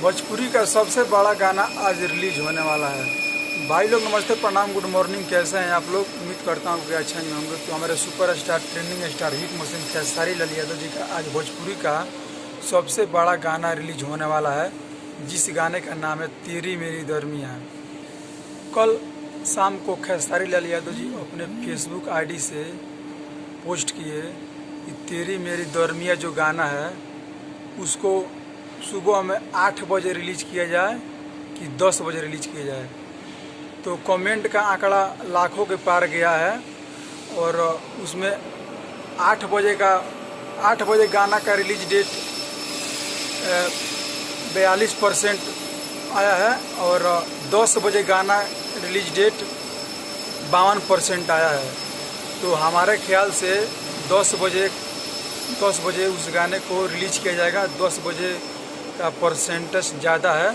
भोजपुरी का सबसे बड़ा गाना आज रिलीज होने वाला है। भाई लोग नमस्ते, प्रणाम, गुड मॉर्निंग। कैसे हैं आप लोग? उम्मीद करता हूँ कि अच्छे में होंगे। तो हमारे superstar, trending star, hit machine Khesari Lal Yadav ji का आज भोजपुरी का सबसे बड़ा गाना रिलीज होने वाला है, जिस गाने का नाम है तेरी मेरी दरमियाँ। कल शाम को खेसारी लाल यादव जी अपने फेसबुक आईडी से पोस्ट किए कि तेरी मेरी दरमियाँ जो गाना है उसको सुबह में 8 बजे रिलीज किया जाए कि 10 बजे रिलीज किया जाए। तो कमेंट का आंकड़ा लाखों के पार गया है और उसमें 8 बजे गाना का रिलीज डेट 42% आया है और 10 बजे गाना रिलीज डेट 52% आया है। तो हमारे ख्याल से 10 बजे उस गाने को रिलीज किया जाएगा। 10 बजे का परसेंटेज ज़्यादा है।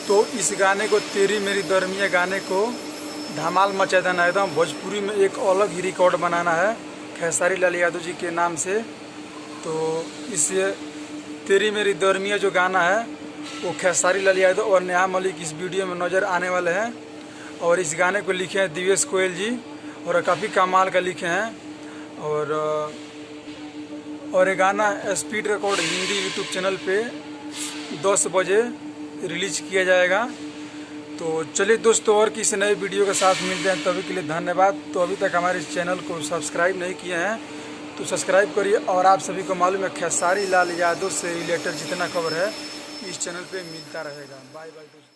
तो इस गाने को, तेरी मेरी दरमियाँ गाने को धमाल मचा देना है। एकदम भोजपुरी में एक अलग ही रिकॉर्ड बनाना है खेसारी लाल यादव जी के नाम से। तो इस तेरी मेरी दरमियाँ जो गाना है वो खेसारी लाल यादव और नेहा मलिक इस वीडियो में नज़र आने वाले हैं। और इस गाने को लिखे हैं दिवेश कोयल जी और काफ़ी कमाल का लिखे हैं। और ये गाना speed record Hindi YouTube channel पे 10 बजे रिलीज किया जाएगा। तो चलिए दोस्तों, और किसी नए वीडियो के साथ मिलते हैं। तभी के लिए धन्यवाद। तो अभी तक हमारे इस चैनल को सब्सक्राइब नहीं किए हैं तो सब्सक्राइब करिए। और आप सभी को मालूम है खेसारी लाल यादव से रिलेटेड जितना खबर है इस चैनल पे मिलता रहेगा। बाय बाय दोस्तों।